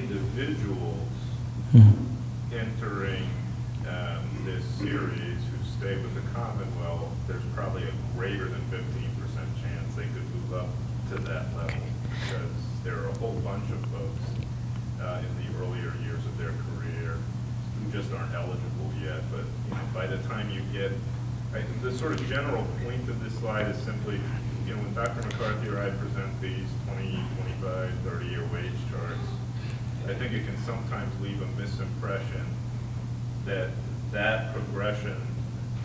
individuals entering this series who stay with the Commonwealth, there's probably a greater than 15% chance they could move up to that level, because there are a whole bunch of folks in the earlier years of their career who just aren't eligible yet. But you know, by the time you get, the sort of general point of this slide is simply, you know, when Dr. McCarthy or I present these 20, 25, 30-year wage charts, I think it can sometimes leave a misimpression that that progression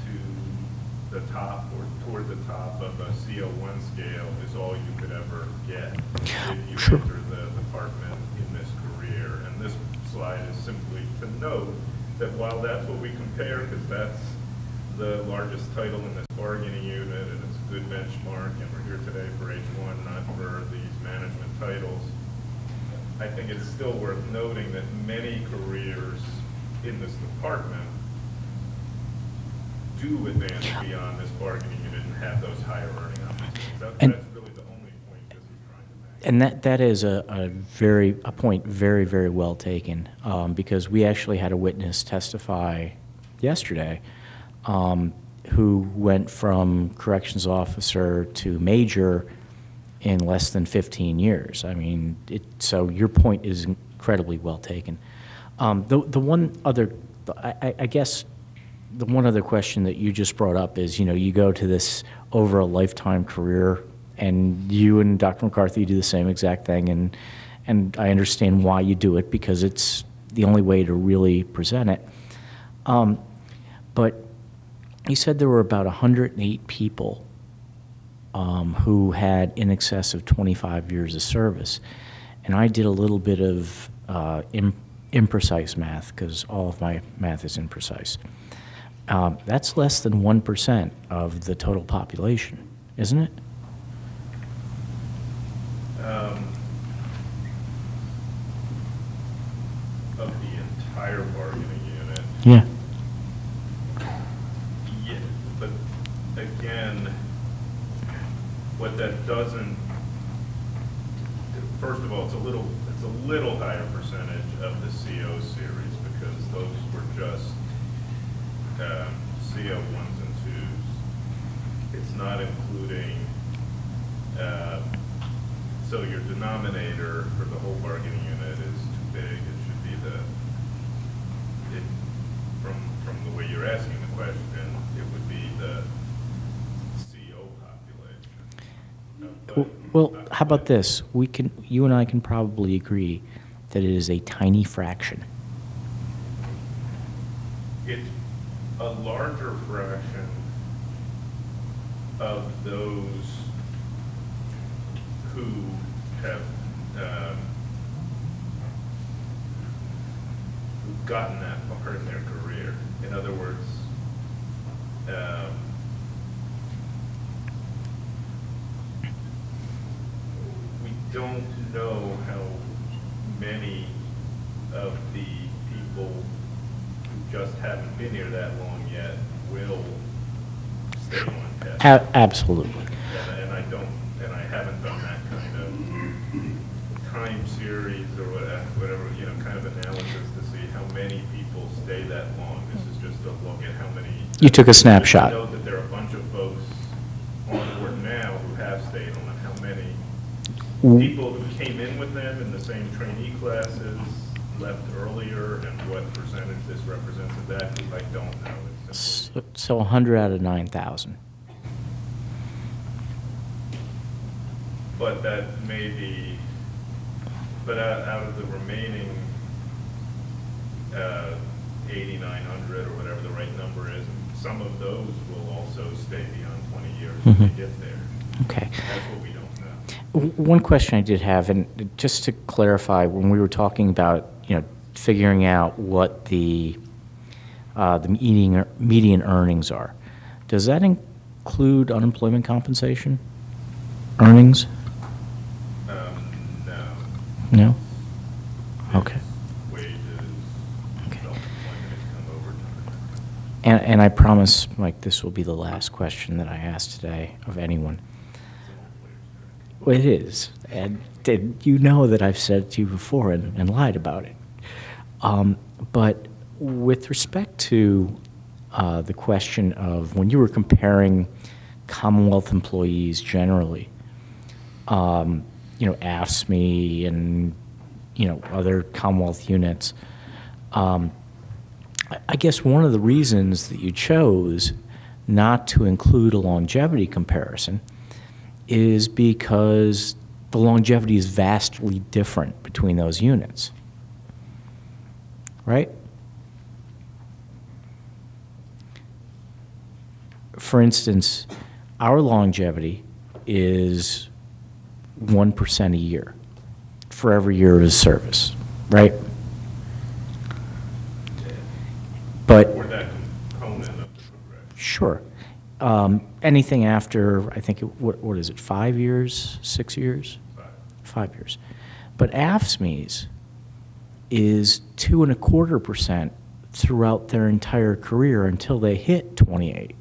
to the top or toward the top of a CO1 scale is all you could ever get if you enter the department in this career. And this slide is simply to note that while that's what we compare, because that's the largest title in this bargaining unit and it's a good benchmark, and we're here today for H-1, not for these management titles, I think it's still worth noting that many careers in this department do advance beyond this bargaining unit and have those higher earning opportunities. That's really the only point this is trying to make. And that is a point very, very well taken, because we actually had a witness testify yesterday who went from corrections officer to major in less than 15 years. I mean, so your point is incredibly well taken. The one other, I guess, the one other question that you just brought up is, you know, you go to this over a lifetime career, and you and Dr. McCarthy do the same exact thing, and I understand why you do it, because it's the only way to really present it. But you said there were about 108 people who had in excess of 25 years of service. And I did a little bit of imprecise math, because all of my math is imprecise. That's less than 1% of the total population, isn't it? Of the entire bargaining unit. Yeah. Yeah, but again, what that doesn't, first of all, it's a little higher percentage of the CO series, because those were just CO 1s and 2s. It's not including, so your denominator for the whole bargaining unit is too big. It should be from the way you're asking the question, it would be the CO population. Well, how about this? You and I can probably agree that it is a tiny fraction. It's a larger fraction of those who have who've gotten that far in their career. In other words, we don't know how many of the people who just haven't been here that long yet will stay on test. Absolutely. And I haven't done that kind of time series or whatever, you know, kind of analysis to see how many people stay that long. This is just a look at how many. You took a snapshot. I know that there are a bunch of folks on board now who have stayed on. How many people who came in with them in the same trainee classes left earlier, and what percentage this represents of that group, I don't know. So 100 out of 9,000. But that may be, but out of the remaining 8,900 or whatever the right number is, some of those will also stay beyond 20 years when they get there. Okay. That's what we don't know. One question I did have, and just to clarify, when we were talking about, you know, figuring out what the median earnings are, does that include unemployment compensation earnings? No. No? Okay. Wages, Okay. self-employment income, overtime. And I promise, Mike, this will be the last question that I ask today of anyone. Well, it is, and you know that I've said it to you before and lied about it. But with respect to the question of when you were comparing Commonwealth employees generally, you know, AFSCME and, you know, other Commonwealth units, I guess one of the reasons that you chose not to include a longevity comparison is because the longevity is vastly different between those units, right? For instance, our longevity is 1% a year for every year of his service, right? But Or that component of the progression. sure. Anything after, I think, what is it, 5 years, 6 years? 5 years. But AFSCME's is 2.25% throughout their entire career until they hit 28.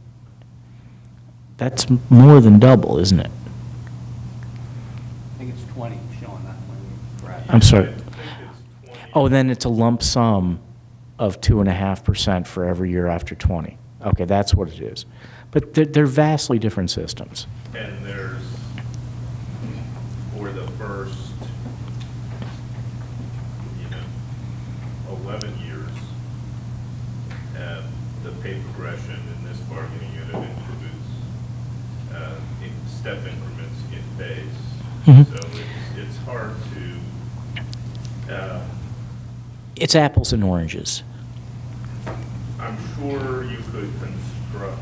That's more than double, isn't it? I think it's 20, showing that one. Right. I'm sorry. I think it's 20. Oh, then it's a lump sum of 2.5% for every year after 20. Okay, that's what it is. But they're vastly different systems. And there's, for the first, 11 years, the pay progression in this bargaining unit includes step increments in base. Mhm. So it's hard to, It's apples and oranges. I'm sure you could construct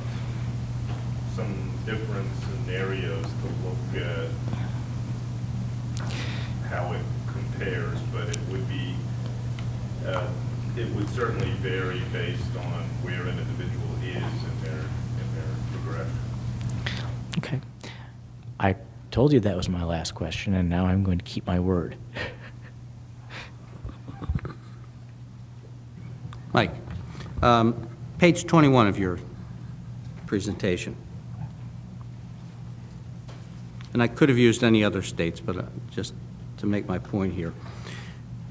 some different scenarios to look at how it compares, but it would be, it would certainly vary based on where an individual is in their progression. Okay. I told you that was my last question, and now I'm going to keep my word. Mike, page 21 of your presentation. And I could have used any other states, but just to make my point here.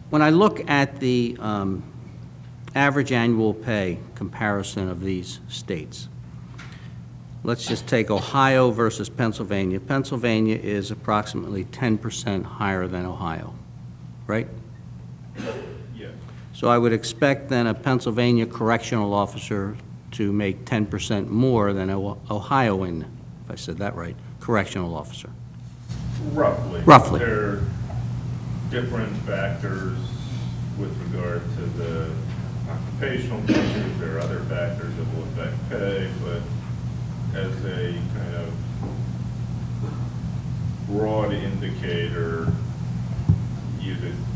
When I look at the average annual pay comparison of these states, let's just take Ohio versus Pennsylvania. Pennsylvania is approximately 10% higher than Ohio, right? Yes. So I would expect then a Pennsylvania correctional officer to make 10% more than an Ohioan, if I said that right, correctional officer. Roughly. Roughly. There are different factors with regard to the occupational features. There are other factors that will affect pay, but as a kind of broad indicator,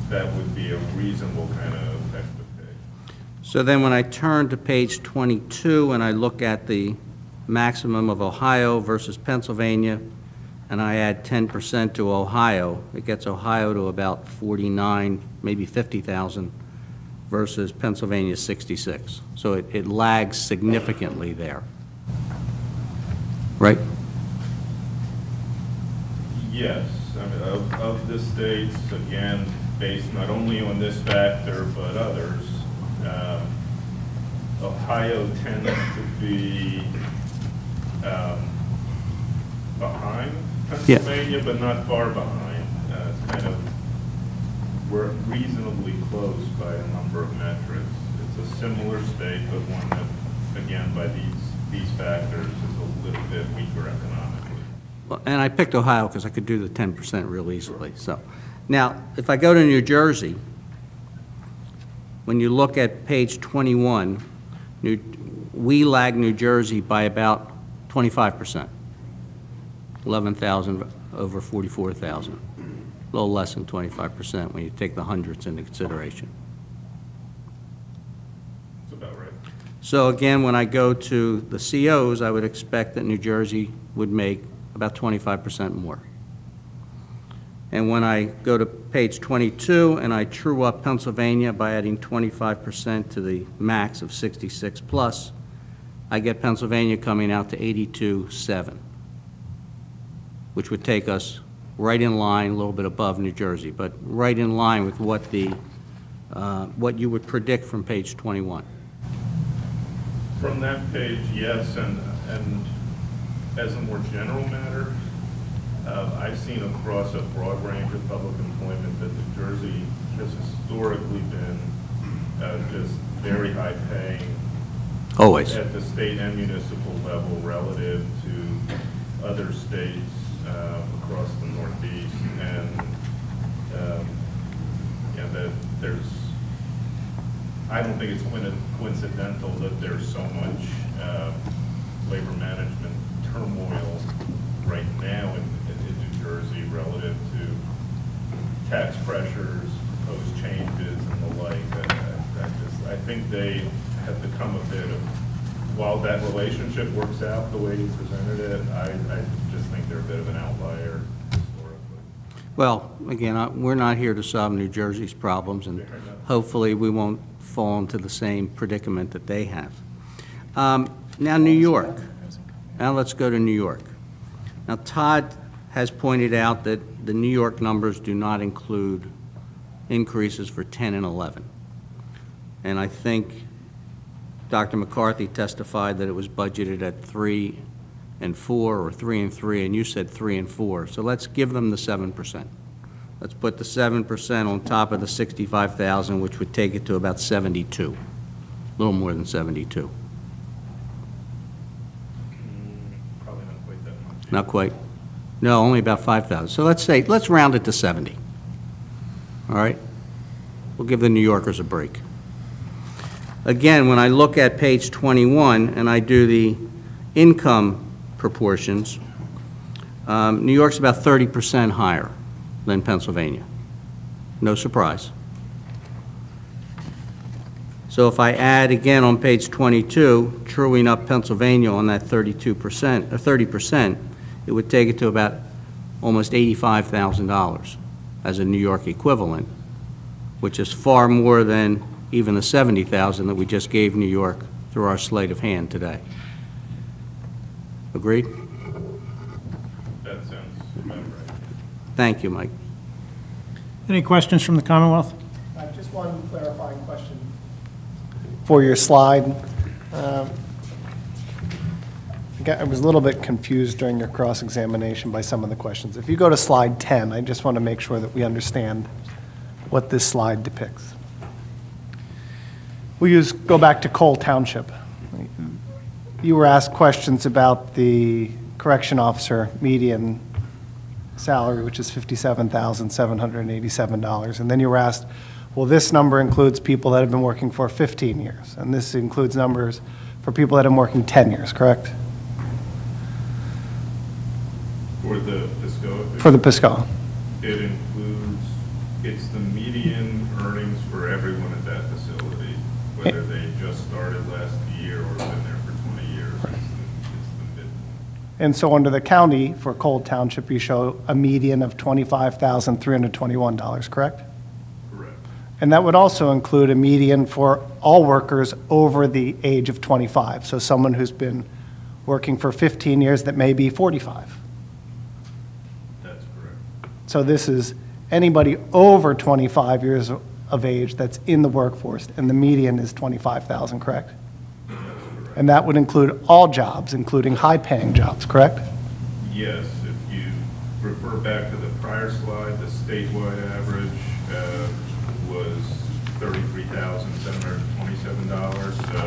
that would be a reasonable kind of effective pay. So then when I turn to page 22 and I look at the maximum of Ohio versus Pennsylvania, and I add 10% to Ohio, it gets Ohio to about 49, maybe 50,000, versus Pennsylvania 66. So it lags significantly there. Right? Yes, I mean, of the states, again, based not only on this factor, but others, Ohio tends to be behind Pennsylvania, but not far behind. It's kind of, we're reasonably close by a number of metrics. It's a similar state, but one that, again, by these factors, is a little bit weaker economically. Well, and I picked Ohio because I could do the 10% real easily. So now, if I go to New Jersey, when you look at page 21, we lag New Jersey by about 25%, 11,000 over 44,000, a little less than 25% when you take the hundreds into consideration. That's about right. So again, when I go to the COs, I would expect that New Jersey would make about 25% more. And when I go to page 22 and I true up Pennsylvania by adding 25% to the max of 66 plus, I get Pennsylvania coming out to 82.7, which would take us right in line, a little bit above New Jersey, but right in line with what what you would predict from page 21. From that page, yes, and as a more general matter, I've seen across a broad range of public employment that New Jersey has historically been just very high paying. Always. At the state and municipal level relative to other states across the Northeast. And that I don't think it's coincidental that there's so much labor management turmoil right now in New Jersey relative to tax pressures, proposed changes, and the like. I think they have become a bit of, while that relationship works out the way you presented it, I just think they're a bit of an outlier historically. Well, again, we're not here to solve New Jersey's problems, and hopefully we won't fall into the same predicament that they have. Now, New York. Now let's go to New York. Now, Todd has pointed out that the New York numbers do not include increases for 10 and 11. And I think Dr. McCarthy testified that it was budgeted at 3 and 4 or 3 and 3, and you said 3 and 4. So let's give them the 7%. Let's put the 7% on top of the 65,000, which would take it to about 72, a little more than 72. Probably not quite that much. Not quite. No, only about 5,000. So let's round it to 70. All right? We'll give the New Yorkers a break. Again, when I look at page 21 and I do the income proportions, New York's about 30% higher than Pennsylvania. No surprise. So if I add again on page 22, truing up Pennsylvania on that 32% or 30%, it would take it to about almost $85,000 as a New York equivalent, which is far more than even the $70,000 that we just gave New York through our sleight of hand today. Agreed? That sounds about right. Thank you, Mike. Any questions from the Commonwealth? Just one clarifying question for your slide. I was a little bit confused during your cross-examination by some of the questions. If you go to slide 10, I just want to make sure that we understand what this slide depicts. Go back to Cole Township. You were asked questions about the correction officer median salary, which is $57,787. And then you were asked, well, this number includes people that have been working for 15 years. And this includes numbers for people that have been working 10 years, correct? For the Pscoa? For the Pscoa. It includes, it's the median earnings for everyone at that facility, whether they just started last year or been there for 20 years. It's the midpoint. And so under the county, for Cole Township, you show a median of $25,321, correct? Correct. And that would also include a median for all workers over the age of 25. So someone who's been working for 15 years that may be 45. That's correct. So this is anybody over 25 years of age that's in the workforce, and the median is 25,000, correct? That's correct. And that would include all jobs, including high-paying jobs, correct? Yes, if you refer back to the prior slide, the statewide average was $33,727. So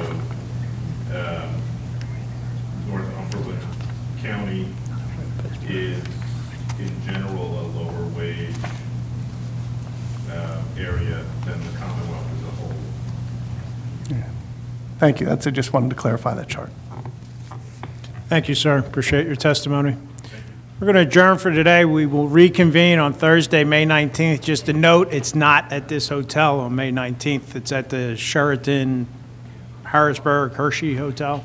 Northumberland County is, in general, a lower wage area than the Commonwealth as a whole. Yeah. Thank you. I just wanted to clarify that chart. Thank you, sir. Appreciate your testimony. We're going to adjourn for today. We will reconvene on Thursday, May 19th. Just a note, it's not at this hotel on May 19th. It's at the Sheraton Harrisburg Hershey Hotel,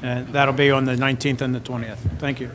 and that'll be on the 19th and the 20th. Thank you.